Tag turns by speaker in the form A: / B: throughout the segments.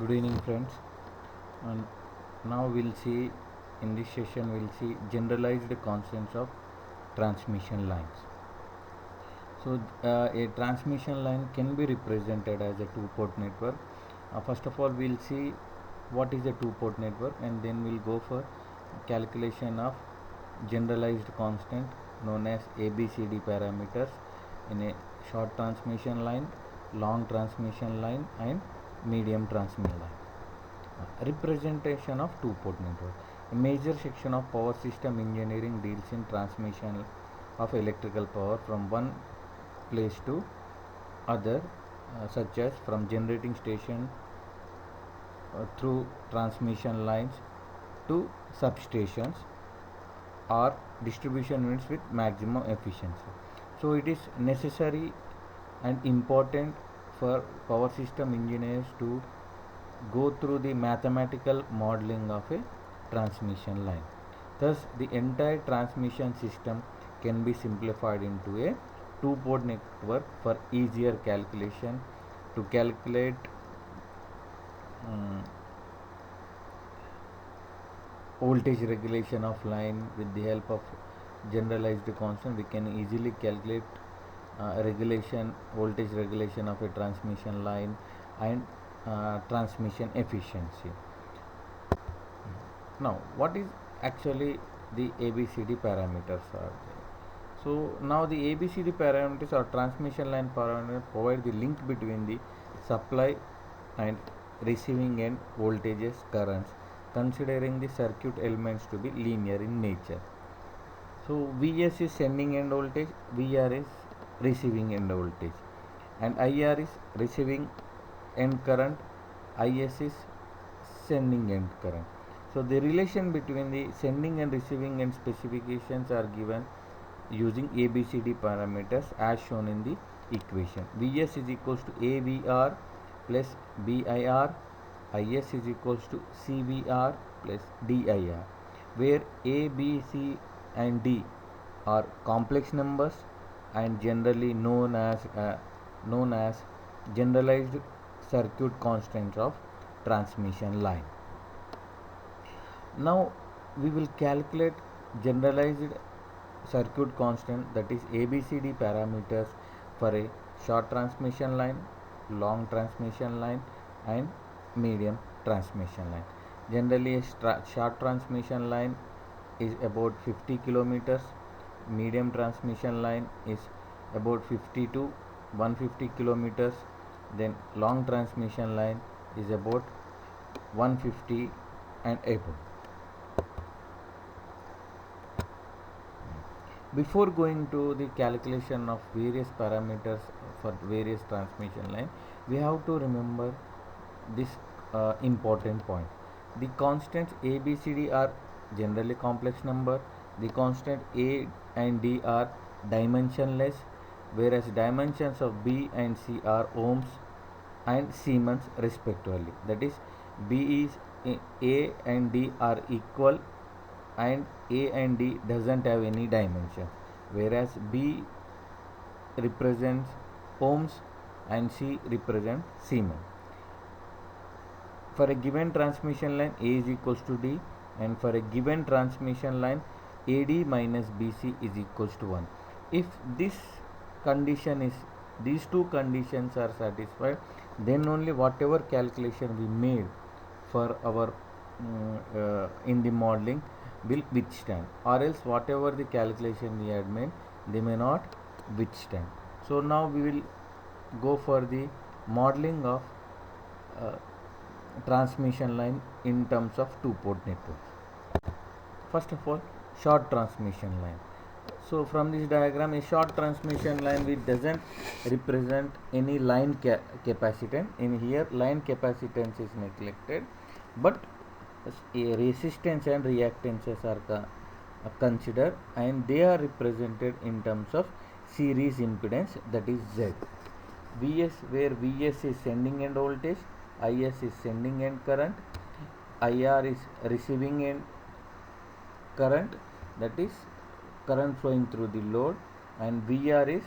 A: Good evening, friends. And now we'll see in this session we'll see generalized constants of transmission lines. So a transmission line can be represented as a two-port network. First of all, we'll see what is a two-port network, and then we'll go for calculation of generalized constant known as ABCD parameters in a short transmission line, long transmission line, and medium transmission line. Representation of two-port network. A major section of power system engineering deals in transmission of electrical power from one place to other, such as from generating station through transmission lines to substations or distribution units with maximum efficiency. So it is necessary and important for power system engineers to go through the mathematical modeling of a transmission line. Thus, the entire transmission system can be simplified into a two-port network for easier calculation to calculate voltage regulation of line. With the help of generalized constant, we can easily calculate voltage regulation of a transmission line and transmission efficiency. Now, what is actually the ABCD parameters are there? So now the ABCD parameters or transmission line parameters provide the link between the supply and receiving end voltages, currents, considering the circuit elements to be linear in nature. So Vs is sending end voltage, Vr is receiving end voltage, and IR is receiving end current, Is is sending end current. So the relation between the sending and receiving end specifications are given using ABCD parameters as shown in the equation. Vs is equals to AVR plus BIR, Is is equals to CVR plus DIR, where A, B, C and D are complex numbers and generally known as generalized circuit constants of transmission line. Now we will calculate generalized circuit constant, that is ABCD parameters, for a short transmission line, long transmission line and medium transmission line. Generally a short transmission line is about 50 kilometers, medium transmission line is about 50 to 150 kilometers, then long transmission line is about 150 and above. Before going to the calculation of various parameters for various transmission line, we have to remember this important point. The constants A, B, C, D are generally complex number. The constant A and D are dimensionless, whereas dimensions of B and C are ohms and Siemens respectively. That is, B is A and D are equal, and A and D doesn't have any dimension, whereas B represents ohms and C represents Siemens. For a given transmission line, A is equals to D, and for a given transmission line, AD minus BC is equals to 1. If these two conditions are satisfied, then only whatever calculation we made for our in the modeling will withstand, or else whatever the calculation we had made, they may not withstand. So now we will go for the modeling of transmission line in terms of two-port networks. First of all, short transmission line. So from this diagram, a short transmission line which doesn't represent any line capacitance. In here, line capacitance is neglected, but a resistance and reactances are considered, and they are represented in terms of series impedance, that is Z. Vs, where Vs is sending end voltage, Is is sending end current, IR is receiving end current, that is current flowing through the load, and VR is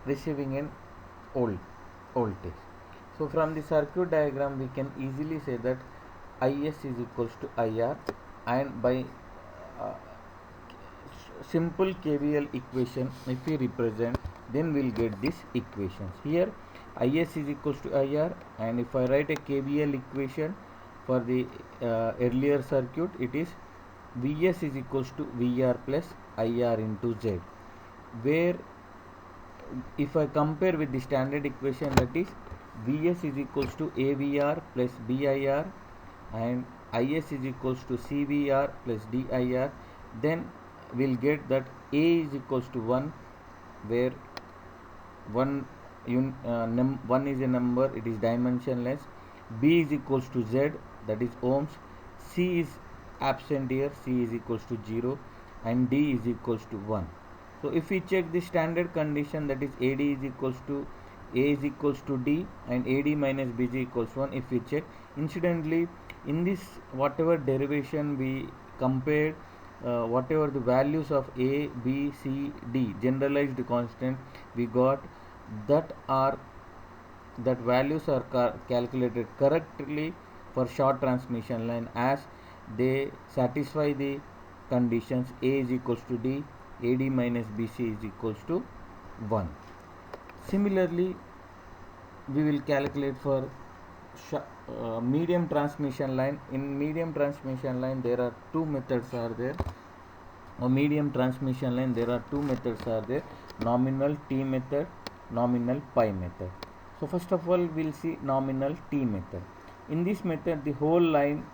A: receiving end voltage. So from the circuit diagram we can easily say that Is is equals to IR, and by uh, simple KVL equation if we represent, then we'll get these equations. Here Is is equals to IR, and if I write a KVL equation for the earlier circuit, it is Vs is equals to VR plus IR into Z, where if I compare with the standard equation, that is Vs is equals to AVR plus BIR and Is is equals to CVR plus DIR, then we'll get that A is equals to 1, where 1 is a number, it is dimensionless. B is equals to Z, that is ohms. C is absent here, C is equals to 0, and D is equals to 1. So if we check the standard condition, that is AD is equals to A is equals to D and AD minus BG equals 1, if we check, incidentally in this whatever derivation we compared, whatever the values of A, B, C, D generalized constant we got, that values are calculated correctly for short transmission line, as they satisfy the conditions A is equals to D, AD minus BC is equals to 1. Similarly, we will calculate for medium transmission line. In medium transmission line there are two methods are there. A medium transmission line there are two methods are there: nominal T method, nominal pi method. So first of all we'll see nominal T method. In this method the whole line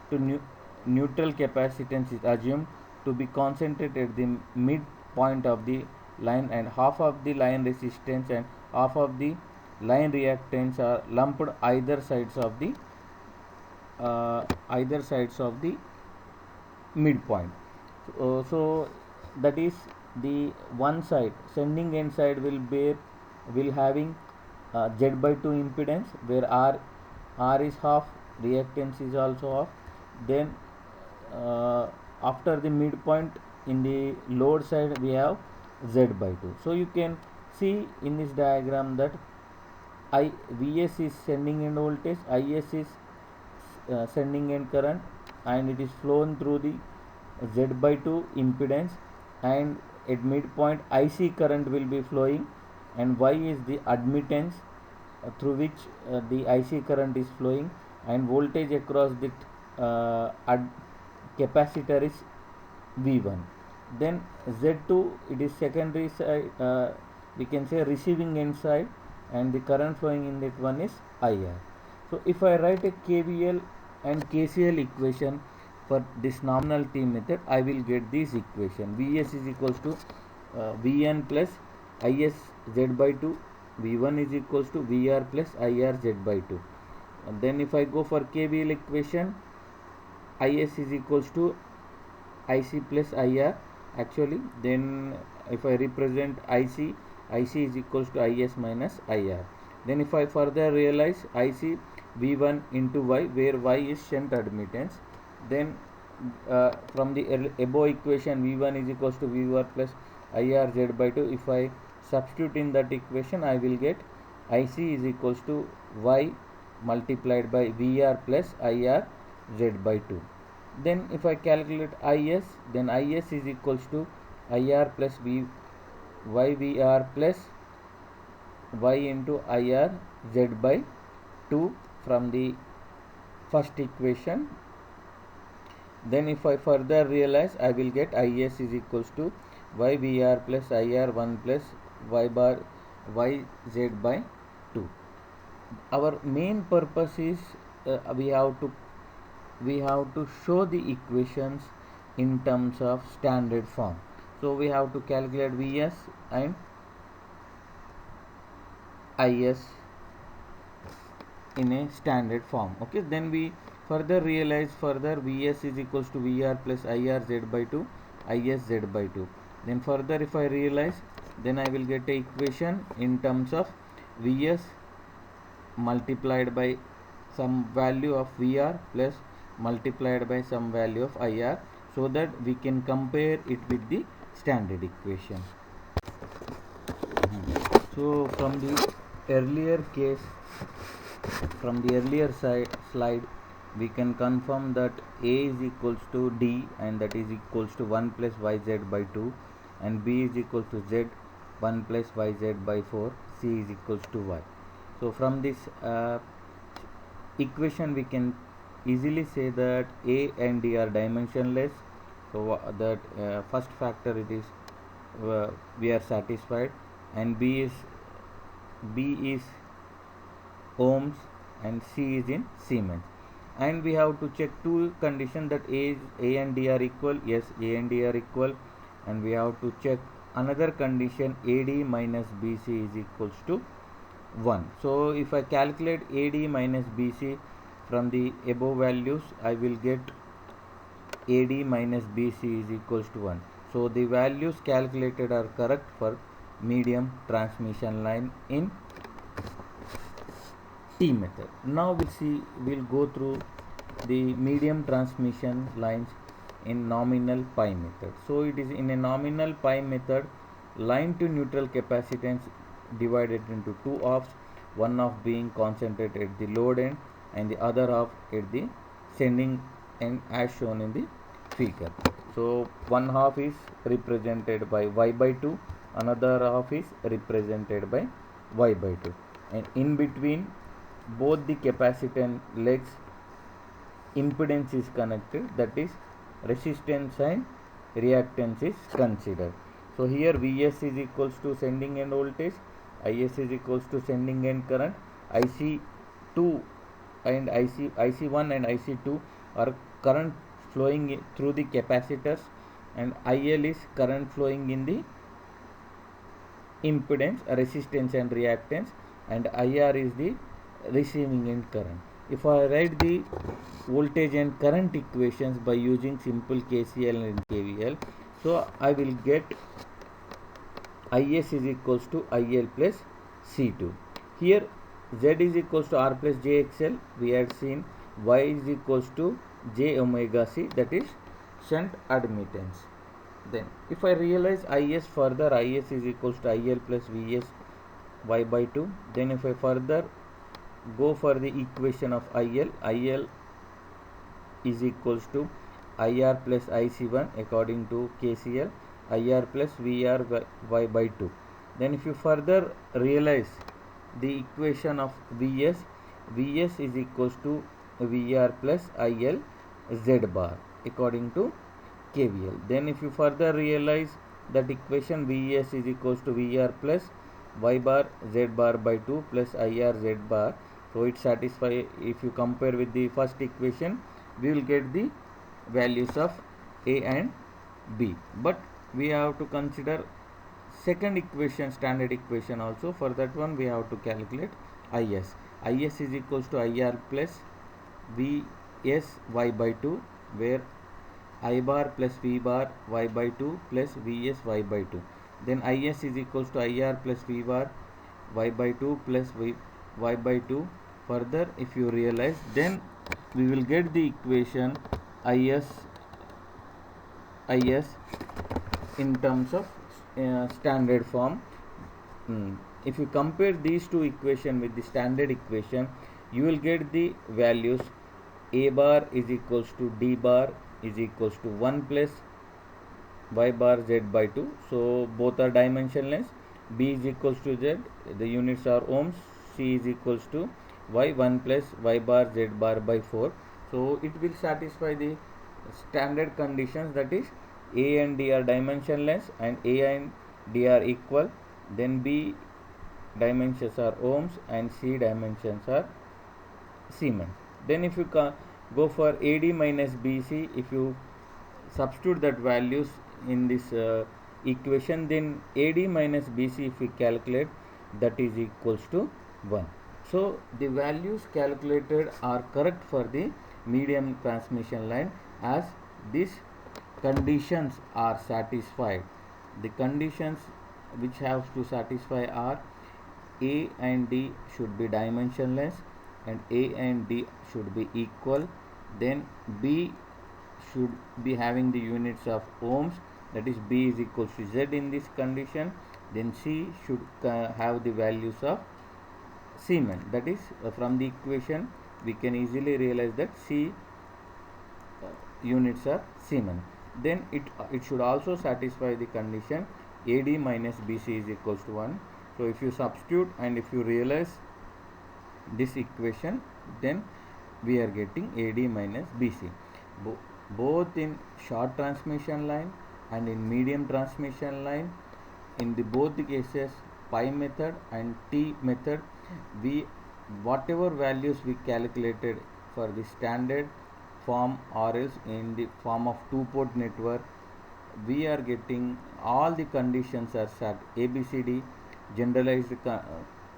A: to neutral capacitance is assumed to be concentrated at the midpoint of the line, and half of the line resistance and half of the line reactance are lumped either sides of the midpoint. So that is the one side, sending end side will having Z by 2 impedance, where R is half, reactance is also half. Then after the midpoint in the load side we have Z by 2. So you can see in this diagram that Vs is sending end voltage, Is is sending end current, and it is flown through the Z by 2 impedance, and at midpoint IC current will be flowing, and Y is the admittance through which the IC current is flowing, and voltage across the capacitor is V1. Then Z2, it is secondary side, we can say receiving end side, and the current flowing in that one is IR. So if I write a KVL and KCL equation for this nominal T method, I will get this equation: Vs is equals to Vn plus Is Z by 2, V1 is equals to VR plus IR Z by 2. And then if I go for KVL equation, Is is equals to IC plus IR actually. Then if I represent IC is equals to Is minus IR. Then if I further realize IC V1 into Y, where Y is shunt admittance, then from the above equation V1 is equals to VR plus IR Z by 2, if I substitute in that equation, I will get IC is equals to Y multiplied by VR plus IR Z by 2. Then if I calculate Is, then Is is equals to IR plus YVR plus Y into IR Z by 2 from the first equation. Then if I further realize, I will get Is is equals to YVR plus IR 1 plus Y bar YZ by 2. Our main purpose is we have to show the equations in terms of standard form. So we have to calculate Vs and Is in a standard form. Okay, then we further realize Vs is equals to VR plus IR Z by 2, Is Z by 2. Then further if I realize, then I will get a equation in terms of Vs multiplied by some value of VR plus multiplied by some value of IR, so that we can compare it with the standard equation. So from the earlier case from the earlier slide, we can confirm that A is equals to D, and that is equals to 1 plus yz by 2, and B is equals to z 1 plus yz by 4, C is equals to y. So from this equation we can easily say that A and D are dimensionless. So that first factor it is we are satisfied, and B is ohms and C is in Siemens. And we have to check two conditions, that A and D are equal. Yes, A and D are equal. And we have to check another condition, AD minus BC is equals to 1. So if I calculate AD minus BC from the above values, I will get AD minus BC is equals to 1. So the values calculated are correct for medium transmission line in T method. Now we'll go through the medium transmission lines in nominal pi method. So it is in a nominal pi method, line to neutral capacitance divided into two halves, one half being concentrated at the load end and the other half at the sending end as shown in the figure. So one half is represented by y by 2, another half is represented by y by 2, and in between both the capacitance legs impedance is connected, that is resistance and reactance is considered. So here Vs is equals to sending end voltage, Is is equals to sending end current, IC2 and IC1 and IC2 are current flowing through the capacitors, and IL is current flowing in the impedance, resistance and reactance, and IR is the receiving end current. If I write the voltage and current equations by using simple KCL and KVL, so I will get Is is equals to IL plus C2. Here Z is equals to R plus JXL, we had seen. Y is equals to J omega C, that is shunt admittance. Then if I realize Is further, Is is equals to IL plus Vs y by 2. Then if I further go for the equation of IL is equals to IR plus IC1 according to KCL, IR plus VR y by 2. Then if you further realize the equation of Vs is equals to VR plus IL Z bar according to KVL. Then if you further realize that equation, Vs is equals to VR plus y bar Z bar by 2 plus IR Z bar. So it satisfies, if you compare with the first equation, we will get the values of A and B. But we have to consider second equation, standard equation also. For that one we have to calculate Is. Is is equals to IR plus Vs y by 2, where I bar plus V bar y by 2 plus Vs y by 2. Then Is is equals to IR plus V bar y by 2 plus y by 2. Further if you realize, then we will get the equation Is in terms of standard form. If you compare these two equations with the standard equation, you will get the values A bar is equals to D bar is equals to 1 plus y bar Z by 2. So both are dimensionless. B is equals to Z, the units are ohms. C is equals to y 1 plus y bar Z bar by 4. So it will satisfy the standard conditions, that is A and D are dimensionless and A and D are equal. Then B dimensions are ohms and C dimensions are Siemens. Then if you go for AD minus BC, if you substitute that values in this equation, then AD minus BC if we calculate, that is equals to 1. So the values calculated are correct for the medium transmission line, as these conditions are satisfied. The conditions which have to satisfy are A and D should be dimensionless and A and D should be equal. Then B should be having the units of ohms, that is B is equals to Z in this condition. Then C should have the values of Siemens. That is from the equation we can easily realize that C units are Siemens. Then it should also satisfy the condition AD minus BC is equals to 1. So if you substitute and if you realize this equation, then we are getting AD minus BC. Both in short transmission line and in medium transmission line, in the both the cases, pi method and T method, we whatever values we calculated for the standard form or else in the form of two-port network, we are getting all the conditions are set. ABCD generalized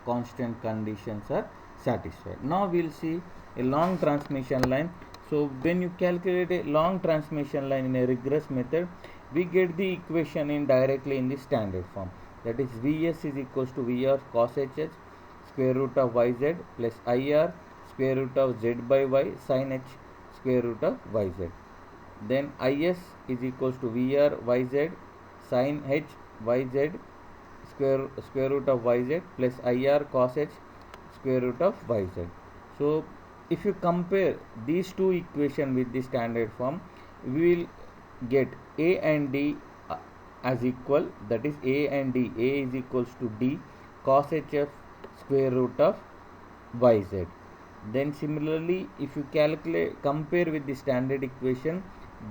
A: constant conditions are satisfied. Now we'll see a long transmission line. So when you calculate a long transmission line in a regress method, we get the equation in directly in the standard form. That is Vs is equals to VR cos HH square root of YZ plus IR square root of Z by Y sin H square root of YZ. Then Is is equals to VR YZ sin H YZ square root of YZ plus IR cos H square root of YZ. So if you compare these two equations with the standard form, we will get A and D as equal, that is A and D. A is equals to D cos HF square root of YZ. Then similarly, if you compare with the standard equation,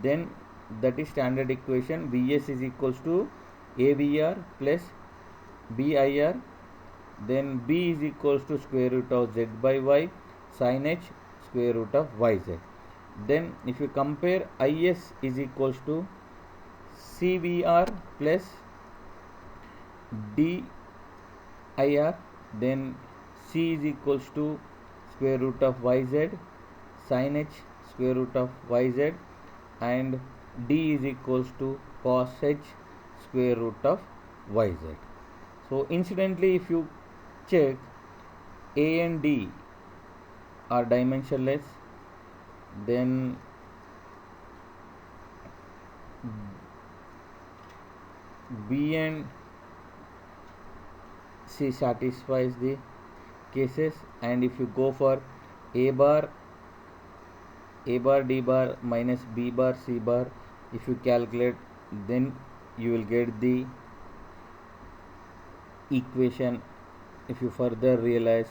A: then that is standard equation Vs is equals to AVR plus BIR, then B is equals to square root of Z by Y sin H square root of YZ. Then if you compare, Is is equals to CVR plus DIR, then C is equals to square root of YZ sin H square root of YZ, and D is equals to cos H square root of YZ. So incidentally, if you check, A and D are dimensionless, then B and C satisfies the cases, and if you go for A bar D bar minus B bar C bar, if you calculate, then you will get the equation. If you further realize,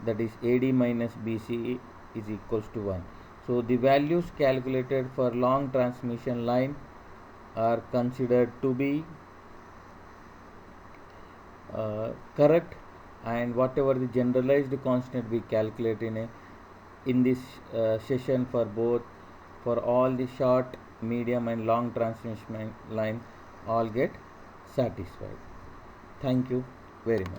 A: that is AD minus BC is equals to 1. So the values calculated for long transmission line are considered to be correct, and whatever the generalized constant we calculate in this session for all the short, medium and long transmission line all get satisfied. Thank you very much.